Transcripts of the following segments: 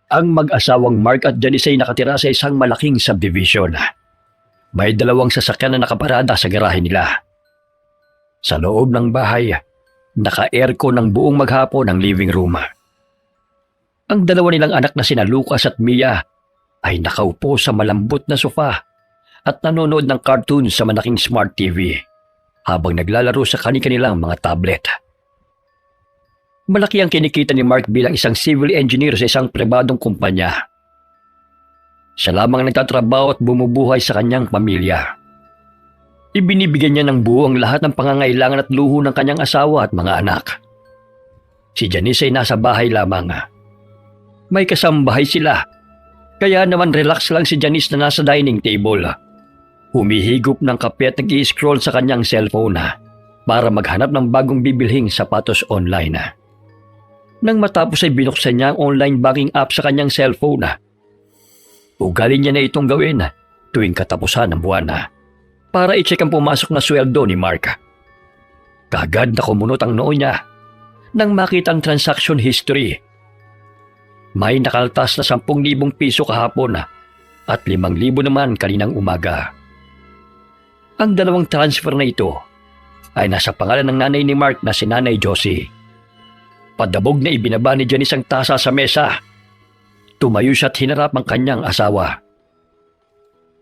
Ang mag-asawang Mark at Janice ay nakatira sa isang malaking subdivision. May 2 sasakyan na nakaparada sa garahe nila. Sa loob ng bahay, naka-aircon ng buong maghapon ang living room. Ang 2 nilang anak na sina Lucas at Mia ay nakaupo sa malambot na sofa at nanonood ng cartoon sa malaking smart TV habang naglalaro sa kanilang mga tablet. Malaki ang kinikita ni Mark bilang isang civil engineer sa isang pribadong kumpanya. Siya lamang nagtatrabaho at bumubuhay sa kanyang pamilya. Ibinibigyan niya ng buo ang lahat ng pangangailangan at luho ng kanyang asawa at mga anak. Si Janice ay nasa bahay lamang. May kasambahay sila, kaya naman relax lang si Janice na nasa dining table. Humihigop ng kape at nag-i-scroll sa kanyang cellphone para maghanap ng bagong bibilhing sapatos online. Nang matapos ay binuksan niya ang online banking app sa kanyang cellphone. Ugali niya na itong gawin tuwing katapusan ng buwan para i-check ang pumasok na sweldo ni Mark. Kagad na kumunot ang noo niya nang makita ang transaction history. May nakaltas na 10,000 piso kahapon at 5,000 naman kaninang umaga. Ang 2 transfer na ito ay nasa pangalan ng nanay ni Mark na si Nanay Josie. Padabog na ibinaba ni Janice ang tasa sa mesa. Tumayo siya at hinarap ang kanyang asawa.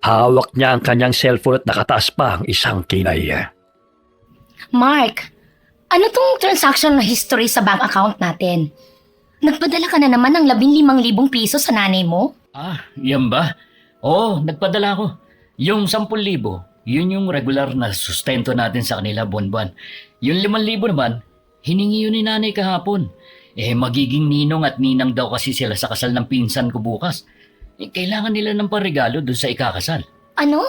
Hawak niya ang kanyang cellphone at nakataas pa ang isang kilay. Mark, ano tong transaction na history sa bank account natin? Nagpadala ka na naman ng 15,000 piso sa nanay mo? Yan ba? Oo, nagpadala ko. Yung 10,000, yun yung regular na sustento natin sa kanila buwan-buwan. Yung 5,000 naman, hiningi yun ni nanay kahapon. Magiging ninong at ninang daw kasi sila sa kasal ng pinsan ko bukas. Kailangan nila ng parigalo doon sa ikakasal. Ano?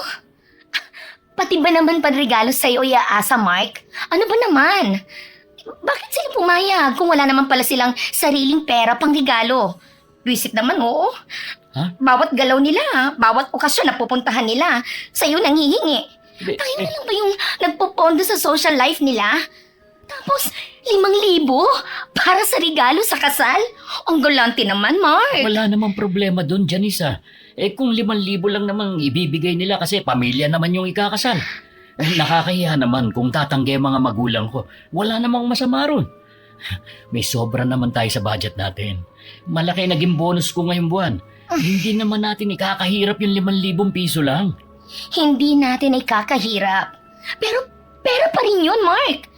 Pati ba naman panregalo sa'yo iaasa, Mark? Ano ba naman? Bakit sila pumayag kung wala naman pala silang sariling pera pang regalo? Visit naman, oo. Ha? Bawat galaw nila, bawat okasyon na pupuntahan nila, sa'yo nanghihingi. Tayo na lang ba yung nagpupondo sa social life nila? Tapos, 5,000 para sa regalo sa kasal? Ang galante naman, Mark. Wala namang problema doon, Janisa. Kung 5,000 lang namang ibibigay nila kasi pamilya naman yung ikakasal. Nakakahiya naman kung tatanggi ang mga magulang ko. Wala namang masama ron. May sobra naman tayo sa budget natin. Malaki naging bonus ko ngayong buwan. Hindi naman natin ikakahirap yung 5,000 piso lang. Hindi natin ay kakahirap. Pero pera pa rin yun, Mark.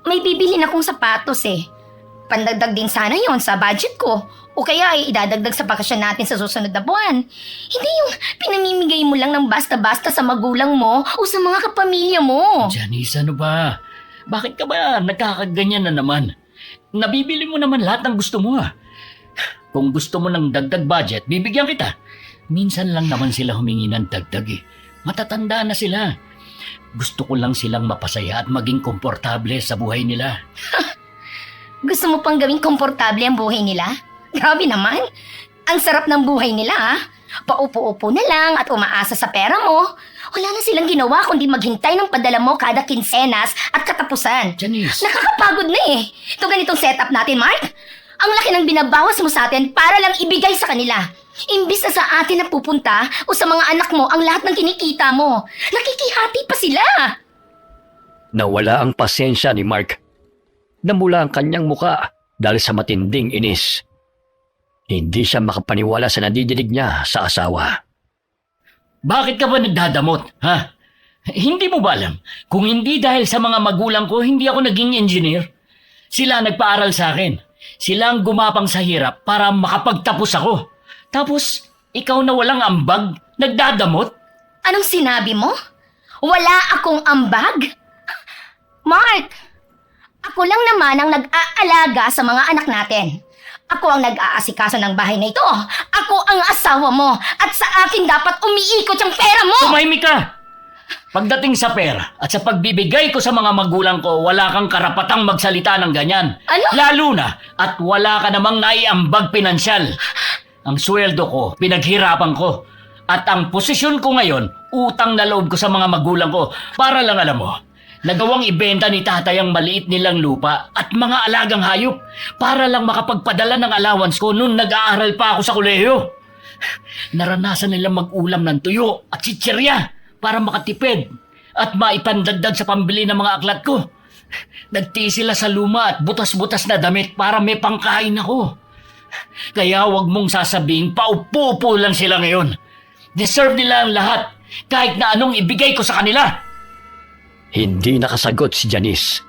May bibili na akong sapatos Pandagdag din sana yon sa budget ko. O kaya ay idadagdag sa bakasyon natin sa susunod na buwan. Hindi yung pinamimigay mo lang ng basta-basta sa magulang mo o sa mga kapamilya mo. Janice, ano ba? Bakit ka ba nagkakaganyan na naman? Nabibili mo naman lahat ng gusto mo Kung gusto mo ng dagdag budget, bibigyan kita. Minsan lang naman sila humingi ng dagdag Matatanda na sila. Gusto ko lang silang mapasaya at maging komportable sa buhay nila. Gusto mo pang gawing komportable ang buhay nila? Grabe naman. Ang sarap ng buhay nila Paupo-upo na lang at umaasa sa pera mo. Wala na silang ginawa kundi maghintay ng padala mo kada kinsenas at katapusan. Janice. Nakakapagod na Ito ganitong setup natin, Mark. Ang laki ng binabawas mo sa atin para lang ibigay sa kanila. Imbis na sa atin na pupunta o sa mga anak mo ang lahat ng kinikita mo. Nakikihati pa sila. Nawala ang pasensya ni Mark. Namula ang kanyang muka dahil sa matinding inis. Hindi siya makapaniwala sa nadidinig niya sa asawa. Bakit ka ba nagdadamot, Hindi mo ba alam? Kung hindi dahil sa mga magulang ko, hindi ako naging engineer. Sila nagpaaral sa akin. Sila ang gumapang sa hirap para makapagtapos ako. Tapos, ikaw na walang ambag, nagdadamot? Anong sinabi mo? Wala akong ambag? Mark, ako lang naman ang nag-aalaga sa mga anak natin. Ako ang nag-aasikaso ng bahay na ito. Ako ang asawa mo. At sa akin dapat umiikot yung pera mo. Tumahimik ka! Pagdating sa pera at sa pagbibigay ko sa mga magulang ko, wala kang karapatang magsalita ng ganyan. Ano? Lalo na at wala ka namang naiambag pinansyal. Ang sweldo ko, pinaghirapan ko. At ang posisyon ko ngayon, utang na loob ko sa mga magulang ko. Para lang alam mo, Nagawang ibenta ni tatay ang maliit nilang lupa at mga alagang hayop para lang makapagpadala ng allowance ko noon nag-aaral pa ako sa kolehiyo. Naranasan nilang mag-ulam ng tuyo at chichirya para makatipid at maipandagdag sa pambili ng mga aklat ko. Nagtiis sila sa luma at butas-butas na damit para may pangkain ako. Kaya wag mong sasabihin paupo-upo lang sila ngayon. Deserve nila ang lahat kahit na anong ibigay ko sa kanila. Hindi nakasagot si Janice.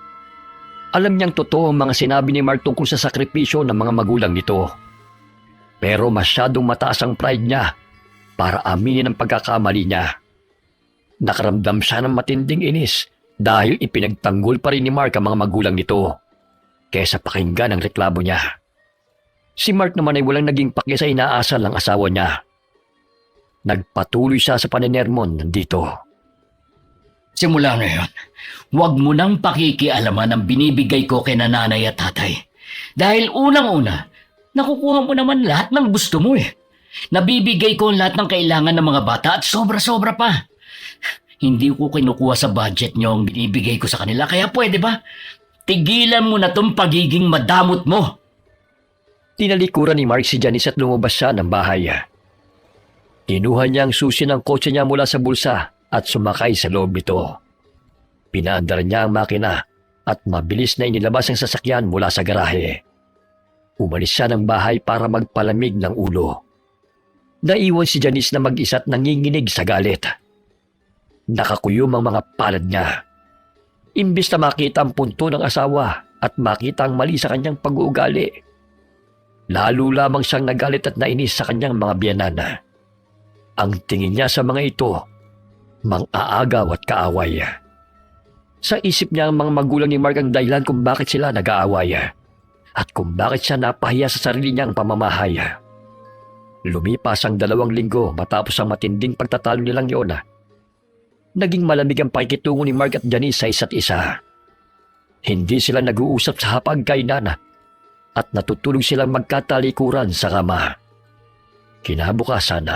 Alam niyang totoo ang mga sinabi ni Mark tungkol sa sakripisyo ng mga magulang nito. Pero masyadong mataas ang pride niya para aminin ang pagkakamali niya. Nakaramdam siya ng matinding inis dahil ipinagtanggol pa rin ni Mark ang mga magulang nito kaysa pakinggan ang reklamo niya. Si Mark naman ay walang naging pake sa inaasal ng asawa niya. Nagpatuloy siya sa paninermon dito. Simula ngayon, huwag mo nang pakikialaman ang binibigay ko kay nanay at tatay. Dahil unang-una, nakukuha mo naman lahat ng gusto mo eh. Nabibigay ko ang lahat ng kailangan ng mga bata at sobra-sobra pa. Hindi ko kinukuha sa budget nyo ang binibigay ko sa kanila, kaya pwede ba? Tigilan mo na tong pagiging madamot mo. Tinalikuran ni Mark si Janice at lumabas siya ng bahay. Kinuha niya ang susi ng kotse niya mula sa bulsa at sumakay sa loob nito. Pinaandar niya ang makina at mabilis na inilabas ang sasakyan mula sa garahe. Umalis siya ng bahay para magpalamig ng ulo. Naiwan si Janice na mag-isa at nanginginig sa galit. Nakakuyom ang mga palad niya. Imbis na makita ang punto ng asawa at makita ang mali sa kanyang pag-uugali, lalo lamang siyang nagalit at nainis sa kanyang mga biyanana. Ang tingin niya sa mga ito, mang-aagaw at kaaway. Sa isip niya ang mga magulang ni Mark ang dahilan kung bakit sila nag-aaway at kung bakit siya napahiya sa sarili niyang pamamahay. Lumipas ang 2 linggo matapos ang matinding pagtatalo nilang yun. Naging malamig ang pakikitungo ni Mark at Janice sa isa't isa. Hindi sila nag-uusap sa hapagkainan at natutulog silang magkatalikuran sa kama. Kinabukasan,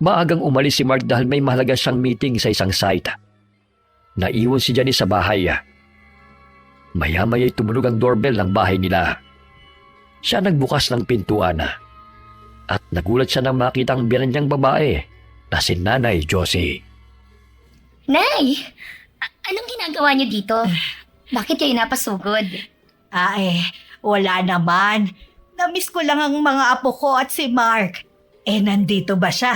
maagang umalis si Mark dahil may mahalaga siyang meeting sa isang site. Naiwan si Janice sa bahay. Maya-maya'y tumunog ang doorbell ng bahay nila. Siya nagbukas ng pintuan at nagulat siya nang makita ang biyanan niyang babae na si Nanay Josie. Nay! Anong ginagawa niyo dito? Bakit kayo napasugod? Wala naman. Namiss ko lang ang mga apo ko at si Mark. Nandito ba siya?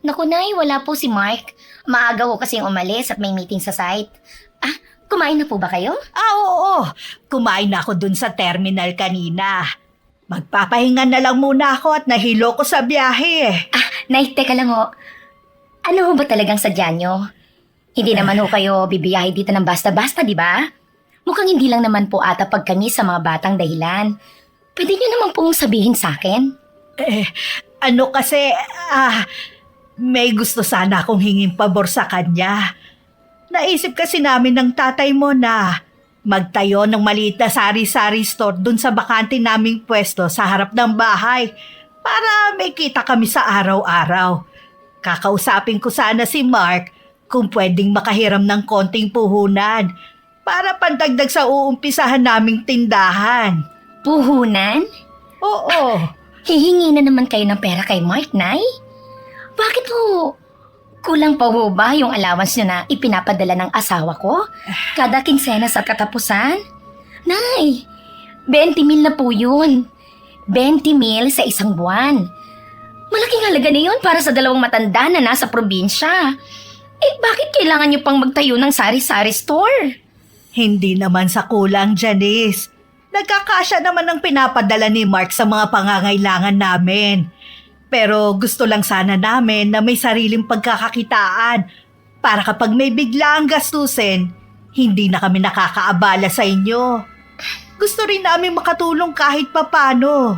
Naku, Nay, wala po si Mark. Maaga ko kasing umalis at may meeting sa site. Kumain na po ba kayo? Oo. Kumain na ako dun sa terminal kanina. Magpapahinga na lang muna ako at nahilo ko sa biyahe. Nay, teka lang ho. Ano ho ba talagang sadya nyo? Hindi naman ho kayo bibiyahe dito ng basta-basta, di ba? Mukhang hindi lang naman po ata pag kami sa mga batang dahilan. Pwede nyo naman pong sabihin sa akin? May gusto sana akong hinging pabor sa kanya. Naisip kasi namin ng tatay mo na magtayo ng maliit na sari-sari store dun sa bakante naming pwesto sa harap ng bahay para may kita kami sa araw-araw. Kakausapin ko sana si Mark kung pwedeng makahiram ng konting puhunan para pandagdag sa uumpisahan naming tindahan. Puhunan? Oo. Hihingi na naman kayo ng pera kay Mark, Nay? Bakit ho? Kulang pa ho ba yung allowance nyo na ipinapadala ng asawa ko? Kada kinsenas at katapusan? Nay, 20,000 na po yun. 20,000 sa isang buwan. Malaking halaga na yun para sa 2 matanda na nasa probinsya. Bakit kailangan nyo pang magtayo ng sari-sari store? Hindi naman sa kulang, Janice. Nagkakasya naman ang pinapadala ni Mark sa mga pangangailangan namin. Pero gusto lang sana namin na may sariling pagkakakitaan para kapag may bigla ang gastusin, hindi na kami nakakaabala sa inyo. Gusto rin namin makatulong kahit papano.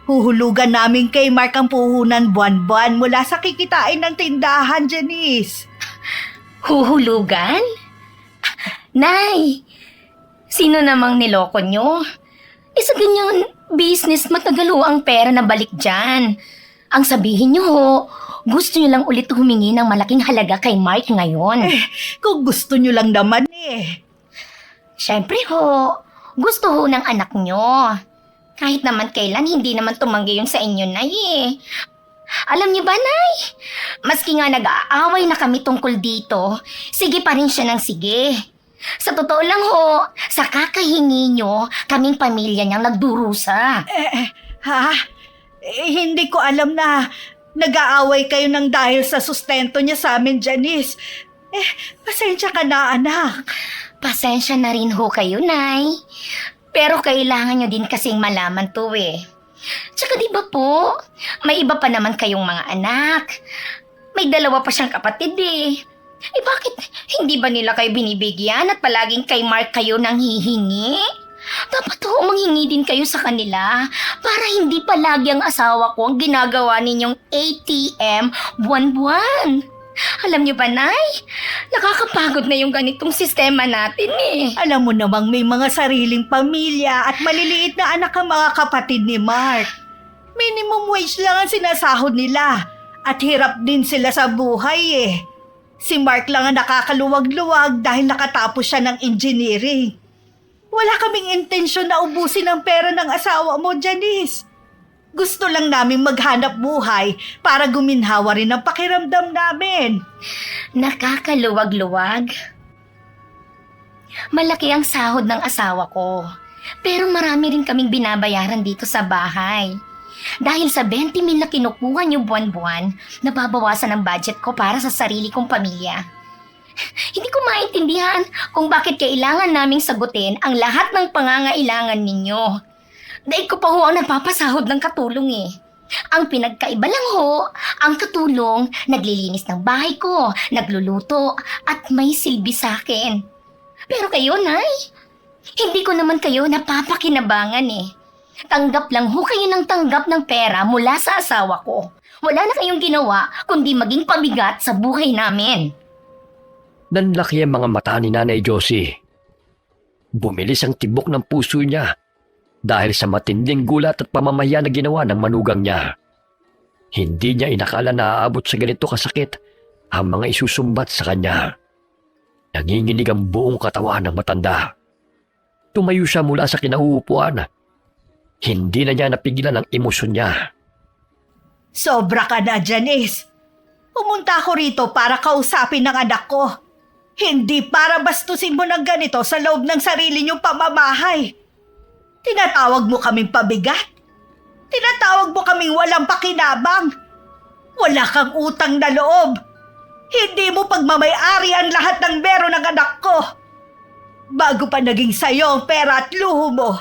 Huhulugan namin kay Mark ang puhunan buwan-buwan mula sa kikitain ng tindahan, Janice. Huhulugan? Nay, sino namang niloko nyo? Sa ganyang business, matagal ho ang pera na balik dyan. Ang sabihin niyo ho, gusto niyo lang ulit humingi ng malaking halaga kay Mark ngayon. Kung gusto nyo lang naman eh. Siyempre ho, gusto ho ng anak niyo. Kahit naman kailan, hindi naman tumanggi yun sa inyo, Nay eh. Alam niyo ba, Nay? Maski nga nag-aaway na kami tungkol dito, sige pa rin siya ng sige. Sa totoo lang ho, sa kakahingi niyo, kaming pamilya niyang nagdurusa. Ha? Hindi ko alam na nag-aaway kayo ng dahil sa sustento niya sa amin, Janice. Pasensya ka na, anak. Pasensya na rin ho kayo, Nay. Pero kailangan nyo din kasing malaman to eh. Tsaka di ba po, may iba pa naman kayong mga anak. May 2 pa siyang kapatid eh. Bakit hindi ba nila kayo binibigyan at palaging kay Mark kayo nang hihingi? Dapat ho, manghingi din kayo sa kanila para hindi palagi ang asawa ko ang ginagawa ninyong ATM buwan-buwan. Alam niyo ba, Nay? Nakakapagod na yung ganitong sistema natin eh. Alam mo namang may mga sariling pamilya at maliliit na anak ang mga kapatid ni Mark. Minimum wage lang ang sinasahod nila at hirap din sila sa buhay eh. Si Mark lang ang nakakaluwag-luwag dahil nakatapos siya ng engineering. Wala kaming intensyon na ubusin ang pera ng asawa mo, Janice. Gusto lang namin maghanap buhay para guminhawa rin ang pakiramdam namin. Nakakaluwag-luwag. Malaki ang sahod ng asawa ko. Pero marami rin kaming binabayaran dito sa bahay. Dahil sa 20,000 na kinukuha niyo buwan-buwan, nababawasan ang budget ko para sa sarili kong pamilya. Hindi ko maintindihan kung bakit kailangan naming sagutin ang lahat ng pangangailangan ninyo. Dahil ko pa ho ang nagpapasahod ng katulong eh. Ang pinagkaiba lang ho, ang katulong naglilinis ng bahay ko, nagluluto at may silbi sa akin. Pero kayo, Nay, hindi ko naman kayo napapakinabangan eh. Tanggap lang ho kayo ng tanggap ng pera mula sa asawa ko. Wala na kayong ginawa kundi maging pabigat sa buhay namin. Nanlaki ang mga mata ni Nanay Josie. Bumilis ang tibok ng puso niya dahil sa matinding gulat at pamamaya na ginawa ng manugang niya. Hindi niya inakala na aabot sa ganito kasakit ang mga isusumbat sa kanya. Nanginginig ang buong katawan ng matanda. Tumayo siya mula sa kinauupuan. Hindi na niya napigilan ang emosyon niya. Sobra ka na, Janice. Pumunta ako rito para kausapin ng anak ko. Hindi para bastusin mo ng ganito sa loob ng sarili niyong pamamahay. Tinatawag mo kaming pabigat. Tinatawag mo kaming walang pakinabang. Wala kang utang na loob. Hindi mo pagmamayari ang lahat ng meron ng anak ko. Bago pa naging sayo ang pera at luho mo,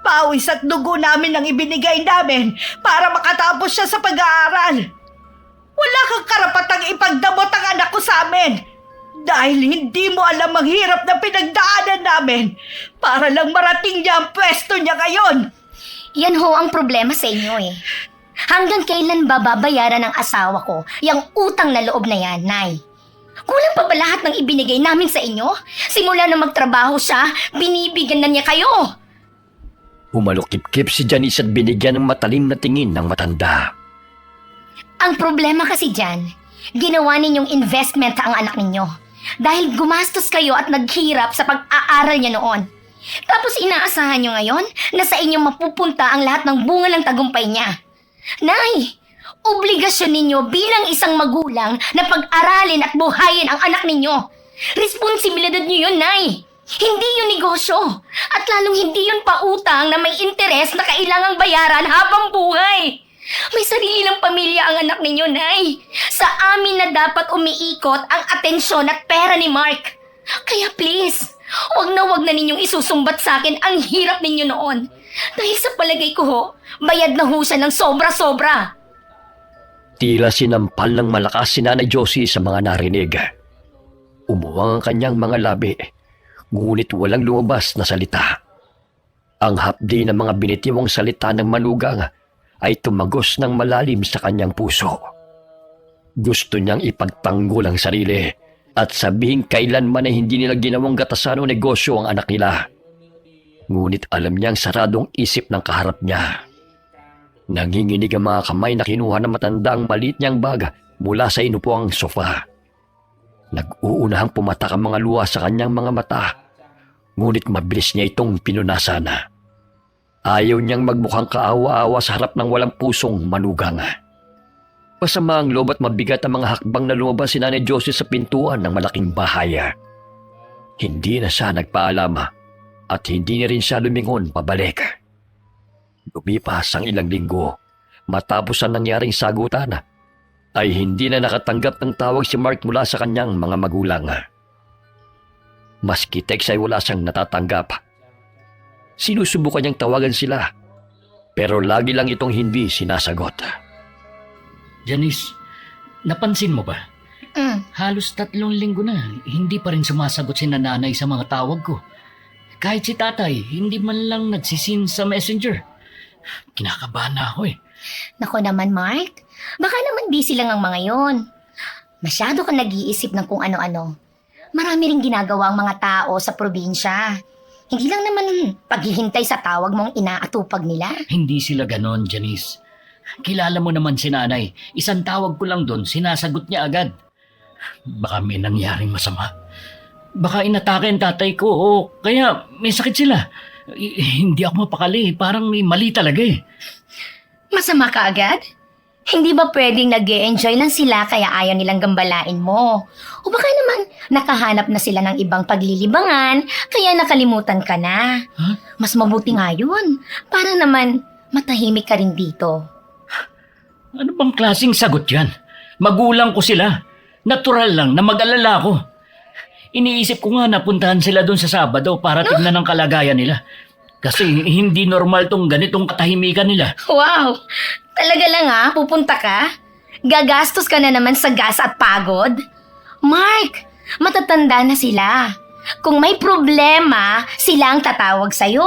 pawis at dugo namin ang ibinigay namin para makatapos siya sa pag-aaral. Wala kang karapatang ipagdamot ang anak ko sa amin. Dahil hindi mo alam ang hirap na pinagdaanan namin para lang marating niya ang pwesto niya ngayon. Yan ho ang problema sa inyo eh. Hanggang kailan ba babayaran ng asawa ko yung utang na loob na yan, Nay? Kulang pa ba lahat ng ibinigay namin sa inyo? Simula na magtrabaho siya, binibigyan na niya kayo. Humalukip-kip si Janice at binigyan ng matalim na tingin ng matanda. Ang problema kasi dyan, ginawa ninyong investment ang anak ninyo. Dahil gumastos kayo at naghirap sa pag-aaral niya noon. Tapos inaasahan nyo ngayon na sa inyo mapupunta ang lahat ng bunga ng tagumpay niya. Nay, obligasyon ninyo bilang isang magulang na pag-aralin at buhayin ang anak ninyo. Responsibilidad nyo yun, Nay. Hindi yun negosyo. At lalong hindi yun pautang na may interes na kailangang bayaran habang buhay. May sarili ng pamilya ang anak ninyo, Nay. Sa amin na dapat umiikot ang atensyon at pera ni Mark. Kaya please, wag na ninyong isusumbat sa akin ang hirap ninyo noon. Dahil sa palagay ko ho, bayad na ho siya ng sobra-sobra. Tila sinampal ng malakas si Nanay Josie sa mga narinig. Umuwang ang kanyang mga labi, ngunit walang lumabas na salita. Ang hapdi ng mga binitiwang salita ng manugang ay tumagos ng malalim sa kanyang puso. Gusto niyang ipagtanggol ang sarili at sabihin kailanman ay hindi nila ginawang gatasan o negosyo ang anak nila. Ngunit alam niyang saradong isip ng kaharap niya. Nanginginig ang mga kamay na kinuha ng matandang maliit niyang bag mula sa inupuang sofa. Nag-uunahang pumatak ang mga luha sa kanyang mga mata, ngunit mabilis niya itong pinunasan. Ayaw niyang magmukhang kaawa-awa sa harap ng walang pusong manugang. Masama ang loob at mabigat ang mga hakbang na lumabas si Nanay Josie sa pintuan ng malaking bahay. Hindi na siya nagpaalam at hindi na rin siya lumingon pabalik. Lumipas ang ilang linggo matapos ang nangyaring sagutan ay hindi na nakatanggap ng tawag si Mark mula sa kanyang mga magulang. Maski text ay wala siyang natatanggap. Sinusubukan niyang tawagan sila pero lagi lang itong hindi sinasagot. Janice, napansin mo ba? Halos 3 linggo na, hindi pa rin sumasagot si nanay sa mga tawag ko. Kahit si tatay, hindi man lang nagsisin sa messenger. Kinakabahan na ako eh. Nako naman, Mark. Baka naman busy lang ang mga yon. Masyado kang nag-iisip ng kung ano-ano. Marami ring ginagawa ang mga tao sa probinsya. Hindi lang naman paghihintay sa tawag mong inaatupag nila. Hindi sila ganon, Janice. Kilala mo naman si nanay. Isang tawag ko lang doon, sinasagot niya agad. Baka may nangyaring masama. Baka inatake ang tatay ko o kaya may sakit sila. Hindi ako mapakali. Parang may mali talaga eh. Masama ka agad? Hindi ba pwedeng nag-e-enjoy lang sila kaya ayaw nilang gambalain mo? O baka naman nakahanap na sila ng ibang paglilibangan kaya nakalimutan ka na. Huh? Mas mabuti nga yun. Para naman matahimik ka rin dito. Ano bang klaseng sagot yan? Magulang ko sila. Natural lang na mag-alala ko. Iniisip ko nga napuntahan sila doon sa Sabado para tignan ang kalagayan nila. Kasi hindi normal tong ganitong katahimikan nila. Wow! Talaga lang pupunta ka? Gagastos ka na naman sa gas at pagod? Mark, matatanda na sila. Kung may problema, sila ang tatawag sa'yo.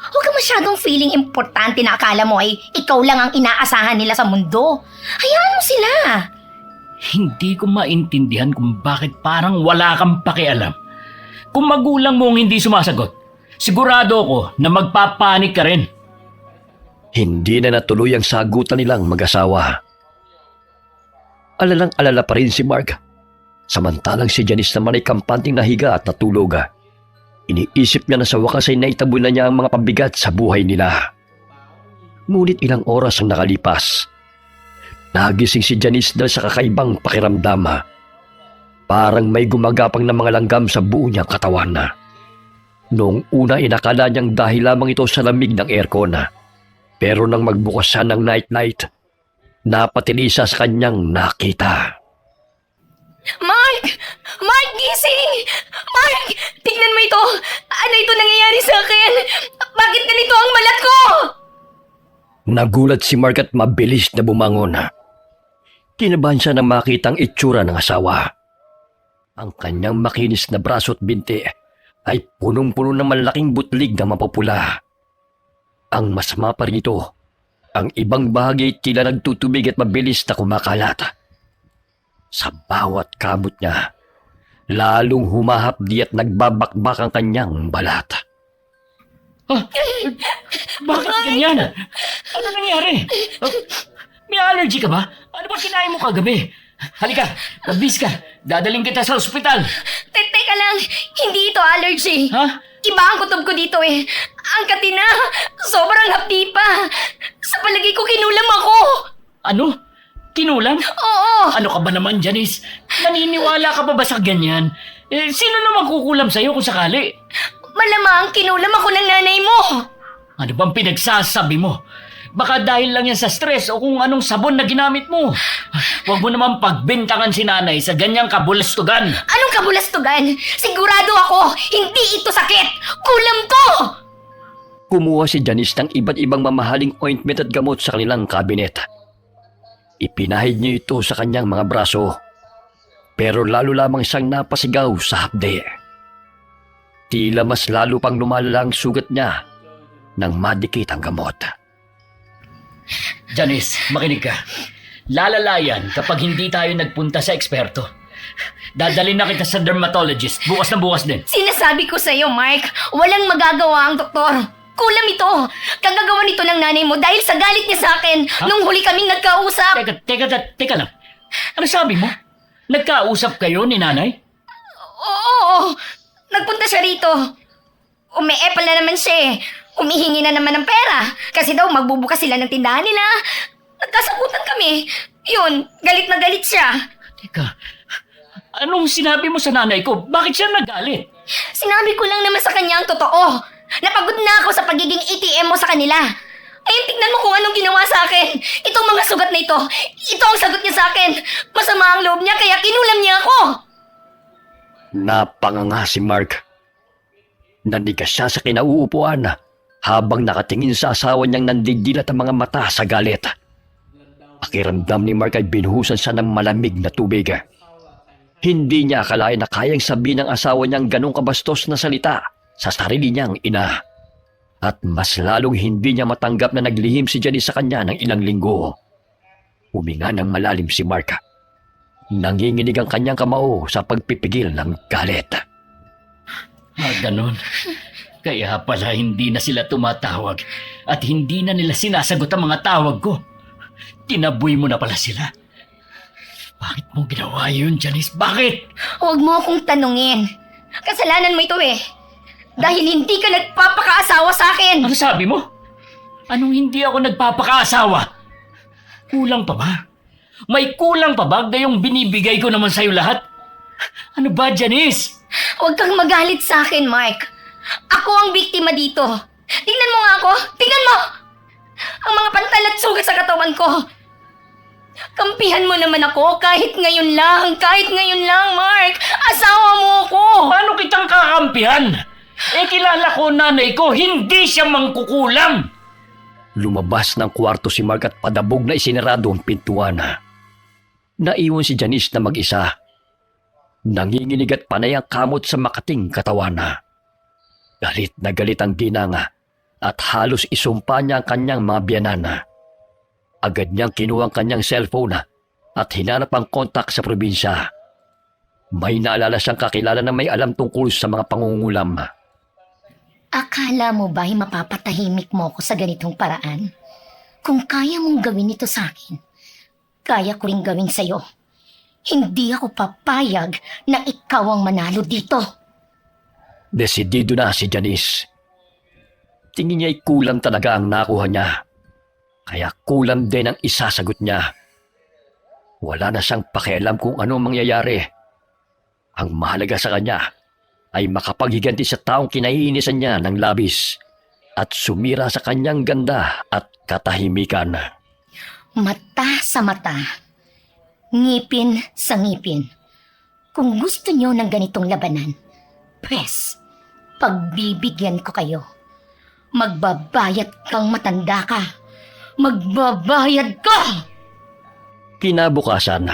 Huwag ka masyadong feeling importante na akala mo ay ikaw lang ang inaasahan nila sa mundo. Hayaan mo sila. Hindi ko maintindihan kung bakit parang wala kang pakialam. Kung magulang mo ang hindi sumasagot, sigurado ako na magpapanik ka rin. Hindi na natuloy ang sagutan nilang mag-asawa. Alalang-alala pa rin si Mark. Samantalang si Janice naman ay kampanting nahiga at natulog. Iniisip niya na sa wakas ay naitabo na niya ang mga pabigat sa buhay nila. Ngunit ilang oras ang nakalipas. Nagising si Janice dahil sa kakaibang pakiramdam. Parang may gumagapang na mga langgam sa buo niyang katawan. Noong una inakala niyang dahil lamang ito sa lamig ng aircon. Pero nang magbukas siya ng nightlight, napatilisa sa kanyang nakita. Mark! Mark, gising! Mark! Tignan mo ito! Ano ito nangyayari sa akin? Bakit ganito ang balat ko? Nagulat si Mark at mabilis na bumangon. Kinabahan siya nang makitang itsura ng asawa. Ang kanyang makinis na braso at binti ay punong-puno ng malaking butlig na mapupula. Ang masama pa rito, ang ibang bahagi tila nagtutubig at mabilis na kumakalat. Sa bawat kamot niya, lalong humahapdi at nagbabakbak ang kanyang balat. Bakit ganyan? Ano nangyari? May allergy ka ba? Ano ba kinain mo kagabi? Halika, mabis ka. Dadaling kita sa ospital. Teka lang, hindi ito allergy. Ha? Iba ang kutob ko dito eh. Ang katina, sobrang hapdi pa. Sa palagay ko kinulam ako. Ano? Kinulam? Oo. Ano ka ba naman, Janice? Naniniwala ka pa ba sa ganyan? Sino naman kukulam sa'yo kung sakali? Malamang kinulam ako ng nanay mo. Ano bang pinagsasabi mo? Baka dahil lang yan sa stress o kung anong sabon na ginamit mo. Huwag mo naman pagbintangan si nanay sa ganyang kabulastugan. Anong kabulastugan? Sigurado ako, hindi ito sakit. Kulam to! Kumuha si Janice ng iba't ibang mamahaling ointment at gamot sa kanilang kabinet. Ipinahid niya ito sa kanyang mga braso. Pero lalo lamang siyang napasigaw sa hapde. Tila mas lalo pang lumala ang sugat niya nang madikit ang gamot. Janice, makinig ka. Lalalayan kapag hindi tayo nagpunta sa eksperto. Dadalhin na kita sa dermatologist. Bukas na bukas din. Sinasabi ko sa'yo, Mark, walang magagawa ang doktor. Kulam ito. Kagagawa nito ng nanay mo dahil sa galit niya sa akin nung huli kaming nagkausap. Teka lang. Ano sabi mo? Nagkausap kayo ni nanay? Oo. Nagpunta siya rito. Umeepal na naman siya eh. Humihingi na naman ng pera. Kasi daw magbubukas sila ng tindahan nila. Nagkasagutan kami. Yun, galit na galit siya. Teka, anong sinabi mo sa nanay ko? Bakit siya nagalit? Sinabi ko lang naman sa kanya ang totoo. Napagod na ako sa pagiging ATM mo sa kanila. Ayun, tignan mo kung anong ginawa sa akin. Itong mga sugat na ito. Ito ang sagot niya sa akin. Masama ang loob niya kaya kinulam niya ako. Napanganga si Mark. Nandigas siya sa kinauupuan habang nakatingin sa asawa niyang nandidilat ang mga mata sa galit. Pakiramdam ni Mark ay binuhusan siya ng malamig na tubig. Hindi niya akalain na kayang sabihin ng asawa niyang ganong kabastos na salita sa sarili niyang ina. At mas lalong hindi niya matanggap na naglihim si Janice sa kanya ng ilang linggo. Huminga ng malalim si Mark. Nanginginig ang kanyang kamao sa pagpipigil ng galit. Ganon. Kaya pala hindi na sila tumatawag at hindi na nila sinasagot ang mga tawag ko. Tinaboy mo na pala sila. Bakit mo ginawa yun, Janice? Bakit? Huwag mo akong tanungin. Kasalanan mo ito eh. Dahil hindi ka nagpapakaasawa sa akin. Ano sabi mo? Anong hindi ako nagpapakaasawa? Kulang pa ba? May kulang pa ba gayong binibigay ko naman sa'yo lahat? Ano ba, Janice? Huwag kang magalit sa akin, Mark. Ako ang biktima dito. Tingnan mo nga ako. Tingnan mo! Ang mga pantal at sugat sa katawan ko. Kampihan mo naman ako kahit ngayon lang. Kahit ngayon lang, Mark. Asawa mo ako. Paano kitang kakampihan? Kilala ko nanay ko, hindi siya mangkukulam. Lumabas ng kwarto si Mark at padabog na isinarado ang pintuan. Naiwan si Janice na mag-isa. Nanginginig at panay ang kamot sa makating katawan. Galit na galit ang ginanga at halos isumpa niya ang kanyang mga biyanan. Agad niyang kinuha ang kanyang cellphone at hinanap ang kontak sa probinsya. May naalala siyang kakilala na may alam tungkol sa mga pangungulam. Akala mo ba'y mapapatahimik mo ako sa ganitong paraan? Kung kaya mong gawin ito sa akin, kaya ko rin gawin sa'yo. Hindi ako papayag na ikaw ang manalo dito. Desidido na si Janice. Tingin niya ay kulang talaga ang nakuha niya. Kaya kulang din ang isasagot niya. Wala na siyang pakialam kung ano mangyayari. Ang mahalaga sa kanya ay makapaghiganti sa taong kinaiinisan niya ng labis at sumira sa kanyang ganda at katahimikan. Mata sa mata, ngipin sa ngipin. Kung gusto niyo ng ganitong labanan, pwes, pagbibigyan ko kayo. Magbabayad kang matanda ka. Magbabayad ka! Kinabukasan,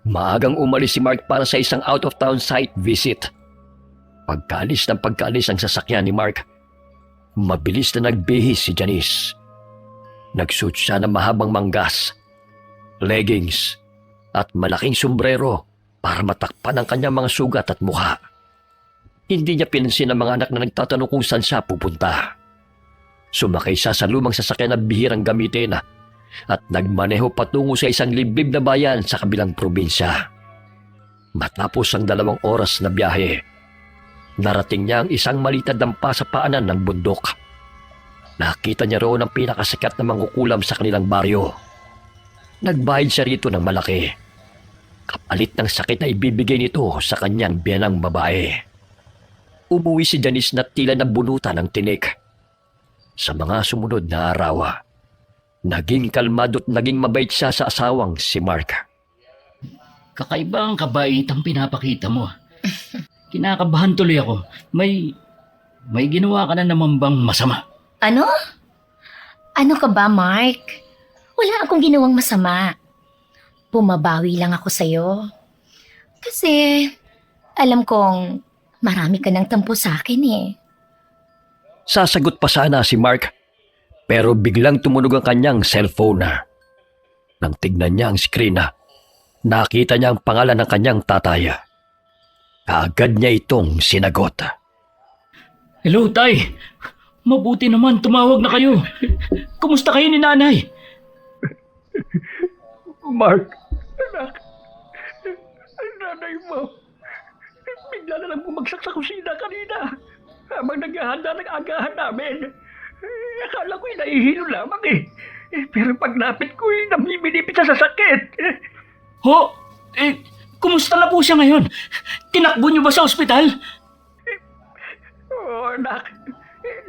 maagang umalis si Mark para sa isang out-of-town site visit. Pagkaalis ang sasakyan ni Mark, mabilis na nagbihis si Janice. Nagsuot siya ng mahabang manggas, leggings, at malaking sombrero para matakpan ang kanyang mga sugat at mukha. Hindi niya pinansin ang mga anak na nagtatanong kung saan siya pupunta. Sumakay siya sa lumang sasakyan na bihirang gamitin at nagmaneho patungo sa isang liblib na bayan sa kabilang probinsya. Matapos ang 2 oras na biyahe, narating niya ang isang maliit na dampa sa paanan ng bundok. Nakita niya roon ang pinakasikat na mangkukulam sa kanilang baryo. Nagbayad siya rito ng malaki, kapalit ng sakit na ibibigay nito sa kanyang biyanang babae. Umuwi si Janice na tila nabunutan ng tinik. Sa mga sumunod na araw, naging kalmado at naging mabait siya sa asawang si Mark. Kakaiba ang kabait ang pinapakita mo. Kinakabahan tuloy ako. May ginawa ka na naman bang masama? Ano? Ano ka ba, Mark? Wala akong ginawang masama. Pumabawi lang ako sa'yo. Kasi alam kong marami ka ng tampo sa akin eh. Sasagot pa sana si Mark, pero biglang tumunog ang kanyang cellphone. Nang tignan niya ang screen, nakita niya ang pangalan ng kanyang tatay. Kaagad niya itong sinagot. Hello, Tay. Mabuti naman, tumawag na kayo. Kumusta kayo ni nanay? Mark, anak, ang nanay mo, bigla na lang bumagsak sa kusina kanina habang naghahanda ng agahan namin. Akala ko'y nahihilo lamang pero paglapit ko'y namimilipit siya sa sakit. Ho? Kumusta na po siya ngayon? Tinakbo niyo ba sa ospital? Oo, anak,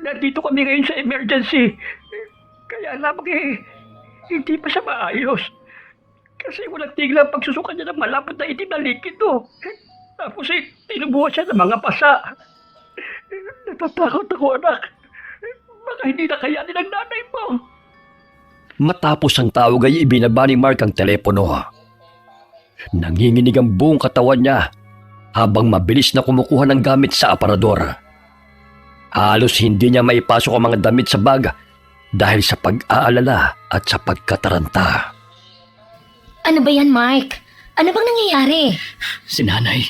nandito kami ngayon sa emergency. Kaya lamang hindi pa siya maayos. Kasi walang tigil ang pagsusukan niya ng malapot na itim na likido. Tapos tinubuhan siya ng mga pasa. Natatakot ako, anak. Baka hindi na kayanin ang nanay mo. Matapos ang tawag ay ibinaba ni Mark ang telepono. Nanginginig ang buong katawan niya habang mabilis na kumukuha ng gamit sa aparador. Halos hindi niya maipasok ang mga damit sa bag dahil sa pag-aalala at sa pagkataranta. Ano ba yan, Mark? Ano bang nangyayari? Si nanay,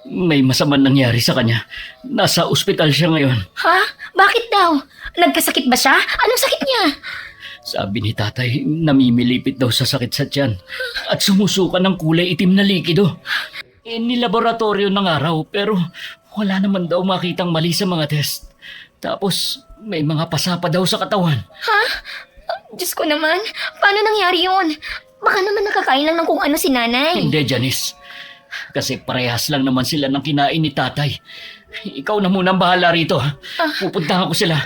may masamang nangyari sa kanya. Nasa ospital siya ngayon. Ha? Bakit daw? Nagkasakit ba siya? Anong sakit niya? Sabi ni tatay, namimilipit daw sa sakit sa tiyan at sumusuka ng kulay itim na likido. Nilaboratorio ng araw pero wala naman daw makitang mali sa mga test. Tapos may mga pasa pa daw sa katawan. Ha? Diyos ko naman, paano nangyari yun? Baka naman nakakain lang ng kung ano si nanay. Hindi, Janice. Kasi parehas lang naman sila ng kinain ni tatay. Ikaw na muna ang bahala rito. Pupuntahan ko sila.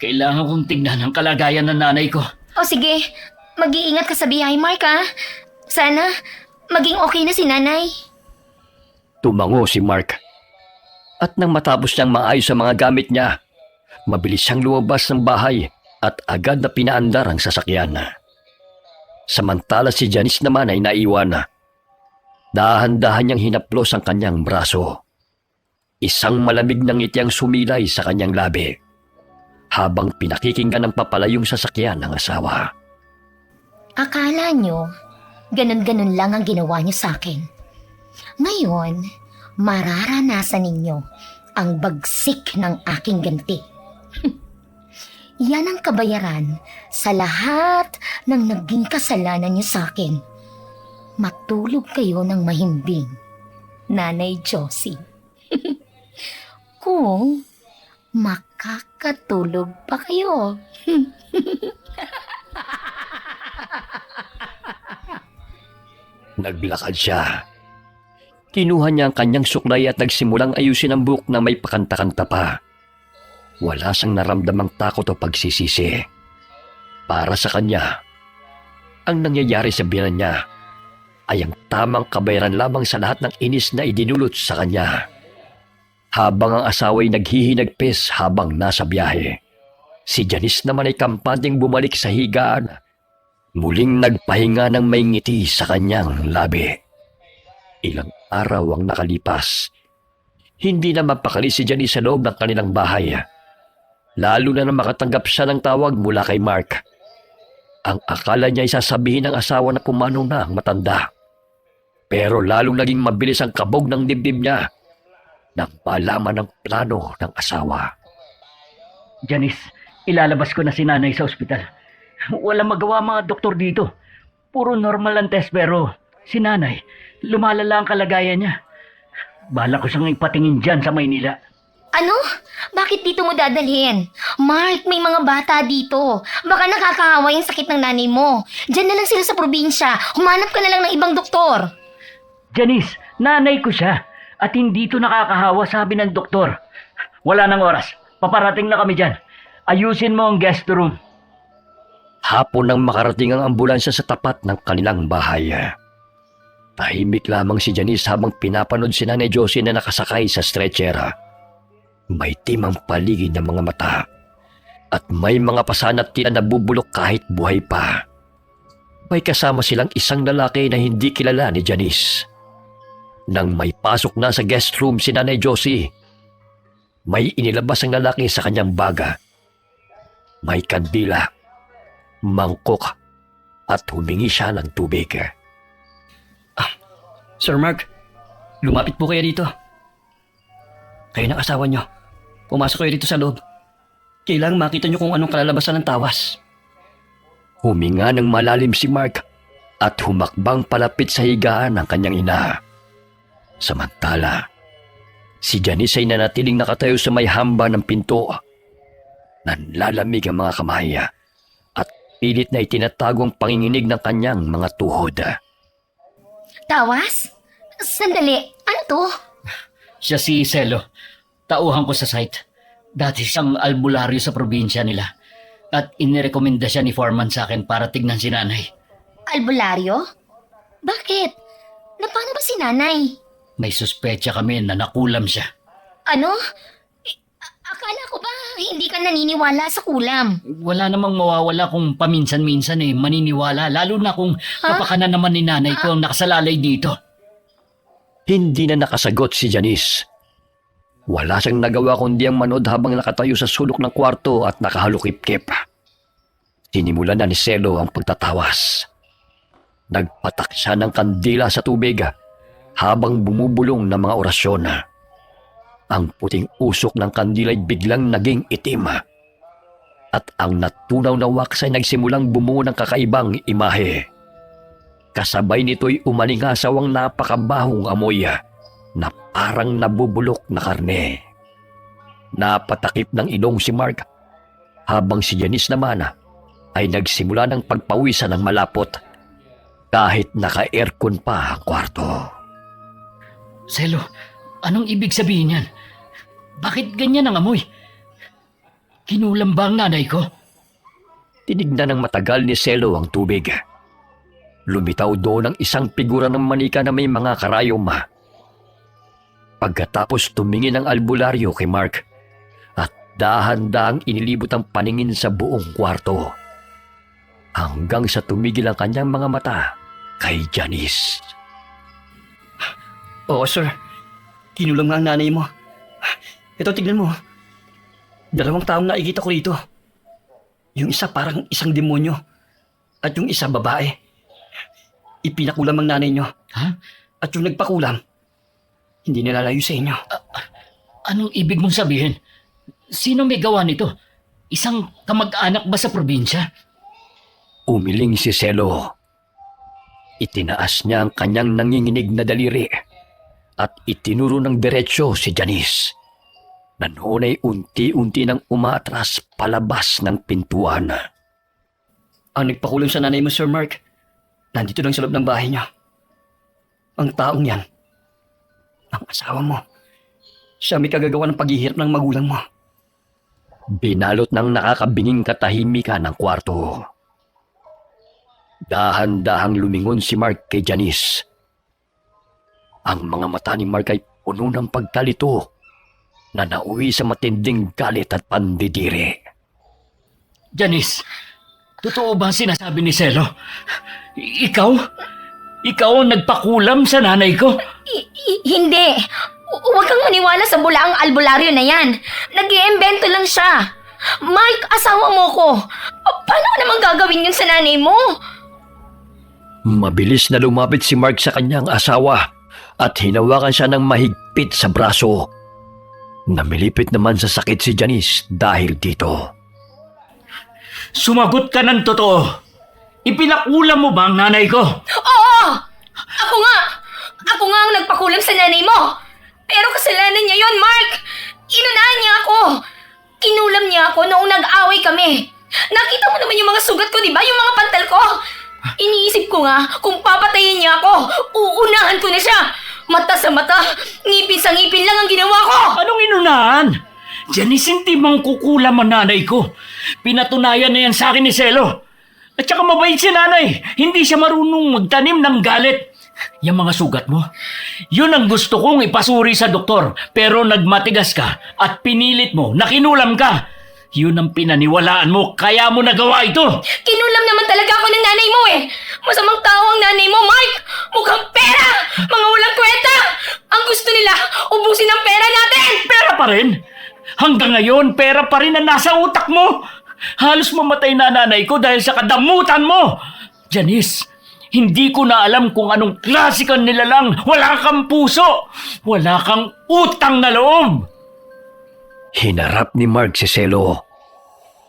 Kailangan kong tignan ang kalagayan ng nanay ko. O sige, mag-iingat ka sa biyahe, Mark, ha? Sana maging okay na si nanay. Tumango si Mark. At nang matapos niyang maayos ang mga gamit niya, mabilis siyang lumabas ng bahay at agad na pinaandar ang sasakyan. Samantala si Janice naman ay naiwan. Dahan-dahan niyang hinaplos ang kanyang braso. Isang malamig na ngiti ang sumilay sa kanyang labi habang pinakikinggan ng papalayong sasakyan ng asawa. Akala nyo, ganun-ganun lang ang ginawa nyo sa akin. Ngayon, mararanasan ninyo ang bagsik ng aking ganti. Yan ang kabayaran sa lahat ng naging kasalanan niyo sa akin. Matulog kayo ng mahimbing, Nanay Josie. Kung makakatulog pa kayo. Naglakad siya. Kinuha niya ang kanyang suklay at nagsimulang ayusin ang buhok na may pakanta-kanta pa. Wala siyang naramdamang takot o pagsisisi. Para sa kanya, ang nangyayari sa biyanan niya ay ang tamang kabayaran lamang sa lahat ng inis na idinulot sa kanya. Habang ang asawa'y naghihinagpis habang nasa biyahe, si Janice naman ay kampanteng bumalik sa higaan. Muling nagpahinga ng may ngiti sa kanyang labi. Ilang araw ang nakalipas. Hindi na mapakali si Janice sa loob ng kanilang bahay. Lalo na makatanggap siya ng tawag mula kay Mark. Ang akala niya ay sasabihin ng asawa na pumanong na ang matanda. Pero lalong naging mabilis ang kabog ng dibdib niya nang malaman ng plano ng asawa. Janice, ilalabas ko na si nanay sa ospital. Walang magawa mga doktor dito. Puro normal ang test pero si nanay, lumalala ang kalagayan niya. Bala ko siyang ipatingin dyan sa Maynila. Ano? Bakit dito mo dadalhin? Mark, may mga bata dito. Baka nakakahawa yung sakit ng nanay mo. Diyan na lang sila sa probinsya. Humanap ka na lang ng ibang doktor. Janice, nanay ko siya. At hindi ito nakakahawa, sabi ng doktor. Wala nang oras. Paparating na kami dyan. Ayusin mo ang guest room. Hapon nang makarating ang ambulansya sa tapat ng kanilang bahay. Tahimik lamang si Janice habang pinapanood si Nanay Josie na nakasakay sa stretcher. May timang paligid ng mga mata at may mga pasanat tila nabubulok kahit buhay pa. May kasama silang isang lalaki na hindi kilala ni Janice. Nang may pasok na sa guest room si Nanay Josie, may inilabas ang lalaki sa kanyang baga. May kandila, mangkok at humingi siya ng tubig. Sir Mark, lumapit po kayo dito. Kayo ng asawa niyo. Pumasok kayo dito sa loob. Kailangang makita niyo kung anong kalalabasan ng tawas. Huminga ng malalim si Mark at humakbang palapit sa higaan ng kanyang ina. Samantala, si Janice ay nanatiling nakatayo sa may hamba ng pinto. Nanlalamig ang mga kamay at pilit na itinatago ang panginginig ng kanyang mga tuhod. Tawas? Sandali, ano to? Siya si Selo. Tauhan ko sa site. Dati siyang albularyo sa probinsya nila. At inirekomenda siya ni Foreman sa akin para tignan si nanay. Albularyo? Bakit? Paano ba si nanay? May suspecha kami na nakulam siya. Ano? Akala ko ba hindi ka naniniwala sa kulam? Wala namang mawawala kung paminsan-minsan maniniwala. Lalo na kung kapakanan naman ni nanay ko ang nakasalalay dito. Hindi na nakasagot si Janice. Wala siyang nagawa kundi ang manood habang nakatayo sa sulok ng kwarto at nakahalukip-kip. Sinimulan na ni Selo ang pagtatawas. Nagpatak siya ng kandila sa tubig habang bumubulong ng mga orasyon. Ang puting usok ng kandila ay biglang naging itim. At ang natunaw na wax ay nagsimulang bumuo ng kakaibang imahe. Kasabay nito'y umalingasaw ang napakabahong amoy na parang nabubulok na karne. Napatakip ng ilong si Mark habang si Janice naman ay nagsimula ng pagpawisan ng malapot kahit naka-aircon pa ang kwarto. Selo, anong ibig sabihin yan? Bakit ganyan ang amoy? Kinulam ba ang nanay ko? Tinignan ng matagal ni Selo ang tubig. Lumitaw doon ang isang figura ng manika na may mga karayom. Pagkatapos tumingin ang albularyo kay Mark at dahan-dahang inilibot ang paningin sa buong kwarto hanggang sa tumigil ang kanyang mga mata kay Janice. Oo, sir. Kinulam nga ang nanay mo. Ito, tignan mo. 2 taong nakikita ko rito. Yung isa parang isang demonyo at yung isa babae. Ipinakulam ang nanay nyo. Ha? At yung nagpakulam, hindi nilalayo sa inyo. Anong ibig mong sabihin? Sino may gawa nito? Isang kamag-anak ba sa probinsya? Umiling si Selo. Itinaas niya ang kanyang nanginginig na daliri at itinuro ng diretsyo si Janice na noon ay unti-unti nang umatras palabas ng pintuan. Ang nagpakulam sa nanay mo, Sir Mark, nandito lang sa loob ng bahay niya. Ang taong yan, ang asawa mo. Siya may kagagawa ng paghihirap ng magulang mo. Binalot ng nakakabinging katahimikan ng kwarto. Dahan-dahang lumingon si Mark kay Janice. Ang mga mata ni Mark ay puno ng pagkalito na nauwi sa matinding galit at pandidiri. Janice, totoo ba ang sinasabi ni Selo? Ikaw? Ikaw ang nagpakulam sa nanay ko? Hindi. Huwag kang maniwala sa bulaang albularyo na yan. Nag-iimbento lang siya. Mike, asawa mo ko. Paano ko naman gagawin yun sa nanay mo? Mabilis na lumapit si Mark sa kanyang asawa at hinawakan siya ng mahigpit sa braso. Namilipit naman sa sakit si Janice dahil dito. Sumagot ka ng totoo. Ipinakulam mo ba ang nanay ko? Oo! Ako nga! Ako nga ang nagpakulam sa nanay mo! Pero kasalanan niya yon, Mark! Inunahan niya ako! Kinulam niya ako noong nag-away kami. Nakita mo naman yung mga sugat ko, di ba? Yung mga pantal ko! Iniisip ko nga, kung papatayin niya ako, uunahan ko na siya! Mata sa mata, ngipin sa ngipin lang ang ginawa ko! Anong inunahan? Janice, hindi mang kukulam ang nanay ko. Pinatunayan na yan sa akin ni Selo. At saka mabait si nanay. Hindi siya marunong magtanim ng galit. Yung mga sugat mo, yun ang gusto kong ipasuri sa doktor. Pero nagmatigas ka at pinilit mo na kinulam ka. Yun ang pinaniwalaan mo, kaya mo nagawa ito. Kinulam naman talaga ako ng nanay mo eh! Masamang tao ang nanay mo, Mark! Mukhang pera! Mga walang kwenta! Ang gusto nila, ubusin ang pera natin! Pera pa rin? Hanggang ngayon, pera pa rin ang nasa utak mo. Halos mamatay na nanay ko dahil sa kadamutan mo. Janice, hindi ko na alam kung anong klase kang nilalang. Wala kang puso. Wala kang utang na loob. Hinarap ni Mark si Selo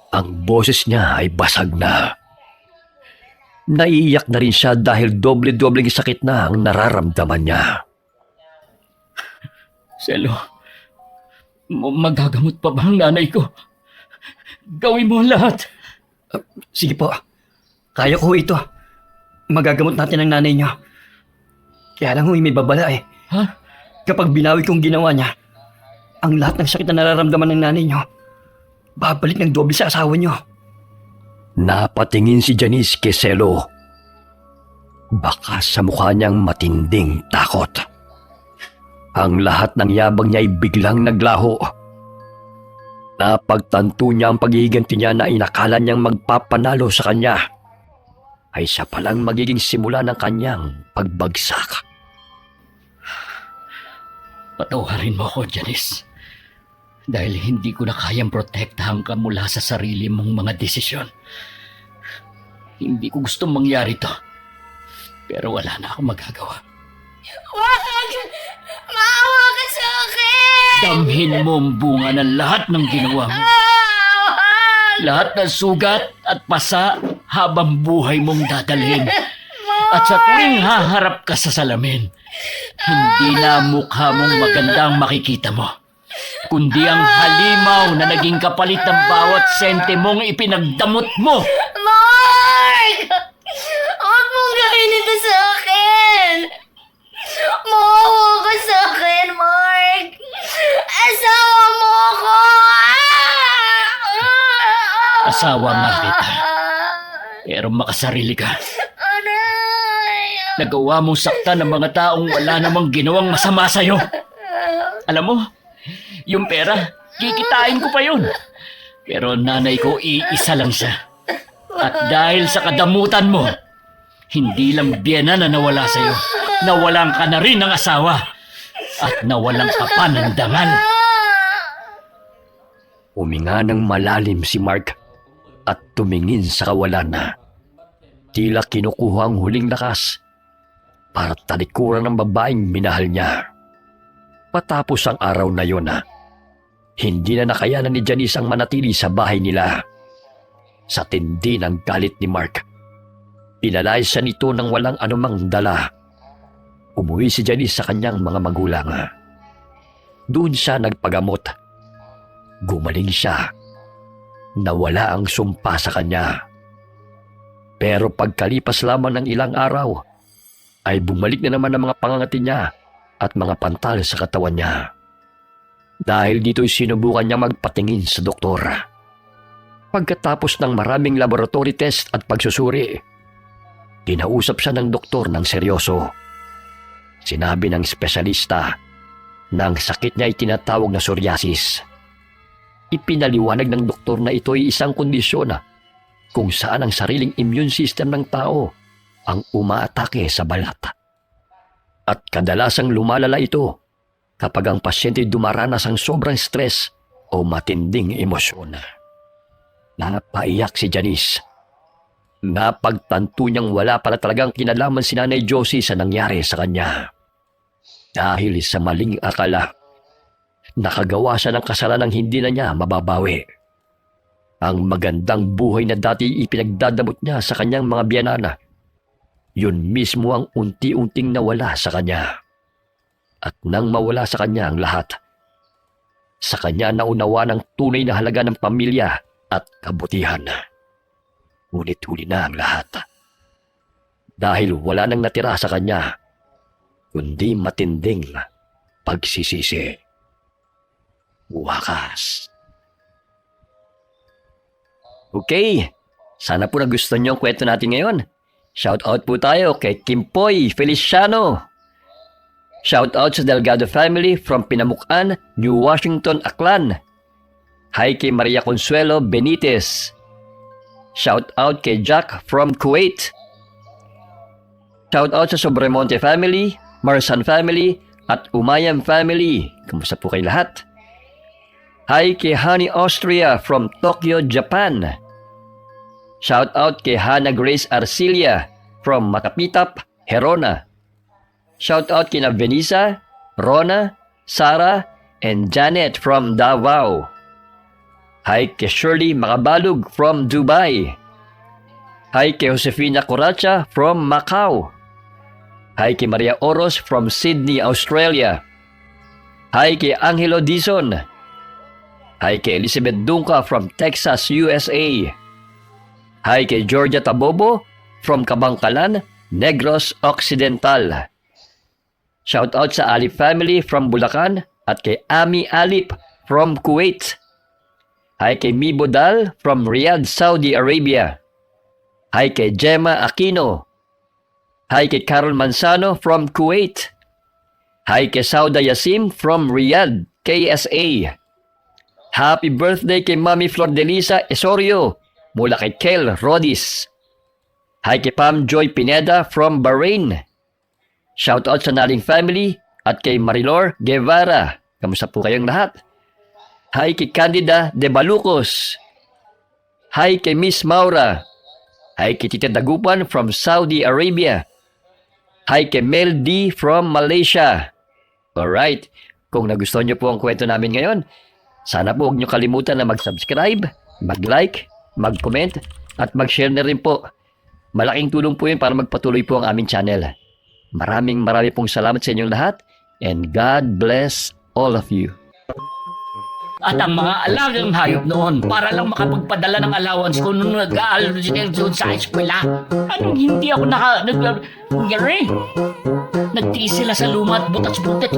Ang boses niya ay basag na. Naiiyak na rin siya dahil doble-dobleng sakit na ang nararamdaman niya. Selo, magagamot pa ba ang nanay ko? Gawin mo ang lahat. Sige po. Kaya ko ito. Magagamot natin ang nanay niyo. Kaya lang may babala eh. Ha? Kapag binawi kong ginawa niya, ang lahat ng sakit na nararamdaman ng nanay niyo, babalik ng doble sa asawa niyo. Napatingin si Janice kay Selo. Baka sa mukha niyang matinding takot. Ang lahat ng yabang niya ay biglang naglaho. Napagtanto niya ang paghihiganti niya na inakala niyang magpapanalo sa kanya ay siya palang magiging simula ng kanyang pagbagsak. Patawarin mo ako, Janice. Dahil hindi ko na kayang protektahan ka mula sa sarili mong mga desisyon. Hindi ko gustong mangyari to. Pero wala na akong magagawa. Wag! Maawa ka sa akin! Damhin mo ang bunga ng lahat ng ginawa mo. Wag! Lahat ng sugat at pasa habang buhay mong dadalhin. At sa tuwing haharap ka sa salamin, hindi na mukha mong magandang makikita mo, kundi ang halimaw na naging kapalit ng bawat sentimong ipinagdamot mo. Mark! Huwag mong gawin ito sa akin! Maawa ka sa akin, Mark! Asawa mo ako! Asawa nga kita, pero makasarili ka. Aray! Nagawa mong saktan ng mga taong wala namang ginawang masama sa'yo. Alam mo, yung pera, kikitain ko pa yun. Pero nanay ko, iisa lang siya. At dahil sa kadamutan mo, hindi lang biyena na nawala sa'yo, nawalan ka na rin ng asawa at nawalan ka pa ng dangal. Huminga ng malalim si Mark at tumingin sa kawalan na. Tila kinukuha ang huling lakas para talikuran ng babaeng minahal niya. Patapos ang araw na yun, hindi na nakayanan ni Janice ang manatili sa bahay nila. Sa tindi ng galit ni Mark, pinalayas siya nito ng walang anumang dala. Umuwi si Janice sa kanyang mga magulang. Doon siya nagpagamot. Gumaling siya. Nawala ang sumpa sa kanya. Pero pagkalipas lamang ng ilang araw, ay bumalik na naman ang mga pangangati niya at mga pantal sa katawan niya. Dahil dito'y sinubukan niya magpatingin sa doktor. Pagkatapos ng maraming laboratory test at pagsusuri, kinausap siya ng doktor ng seryoso. Sinabi ng espesyalista na ang sakit niya ay tinatawag na psoriasis. Ipinaliwanag ng doktor na ito ay isang kondisyon kung saan ang sariling immune system ng tao ang umaatake sa balat. At kadalasang lumalala ito kapag ang pasyente dumaranas ng sobrang stress o matinding emosyon. Napaiyak si Janice. Napagtanto niyang wala pala talagang kinalaman si Nanay Josie sa nangyari sa kanya. Dahil sa maling akala, nakagawa siya ng kasalanang hindi na niya mababawi. Ang magandang buhay na dati ipinagdadamot niya sa kanyang mga biyanana, yun mismo ang unti-unting nawala sa kanya. At nang mawala sa kanya ang lahat, sa kanya naunawa ng tunay na halaga ng pamilya at kabutihan. Ngunit huli na ang lahat. Dahil wala nang natira sa kanya, kundi matinding pagsisisi. Wakas. Okay, sana po nagustuhan niyo ang kwento natin ngayon. Shout out po tayo kay Kimpoy Feliciano. Shout out sa Delgado family from Pinamukan, New Washington, Aklan. Hi kay Maria Consuelo Benitez. Shout out kay Jack from Kuwait. Shout out sa Sobremonte family, Marsan family, at Umayam family. Kamusta po kayo lahat? Hi kay Honey Austria from Tokyo, Japan. Shout out kay Hannah Grace Arcilia from Makapitap, Herona. Shout out kina Venisa, Rona, Sarah, and Janet from Davao. Hi kay Shirley Makabalug from Dubai. Hi kay Josefina Coracha from Macau. Hi kay Maria Oros from Sydney, Australia. Hi kay Angelo Dizon. Hi kay Elizabeth Dunca from Texas, USA. Hi kay Georgia Tabobo from Kabangkalan, Negros Occidental. Shout out sa Alip family from Bulacan at kay Ami Alip from Kuwait. Hi kay Mibo Dal from Riyadh, Saudi Arabia. Hi kay Gemma Aquino. Hi kay Carol Manzano from Kuwait. Hi kay Sauda Yasim from Riyadh, KSA. Happy birthday kay Mami Flor Delisa Esorio mula kay Kel Rodis. Hi kay Pam Joy Pineda from Bahrain. Shout out sa Naling family at kay Marilor Guevara. Kamusta po kayong lahat? Hi kay Candida De Balucos. Hi kay Miss Maura. Hi kay Tita Dagupan from Saudi Arabia. Hi kay Mel D from Malaysia. Alright, kung nagustuhan niyo po ang kwento namin ngayon, sana po huwag niyo kalimutan na mag-subscribe, mag-like, mag-comment, at mag-share na rin po. Malaking tulong po yun para magpatuloy po ang aming channel. Maraming pong salamat sa inyong lahat, and God bless all of you. At ang mga alagang hayop noon para lang makapagpadala ng allowance ko nung nag-aaral doon sa eskwela. Anong hindi ako nagtiis sila sa luma at butas-butas.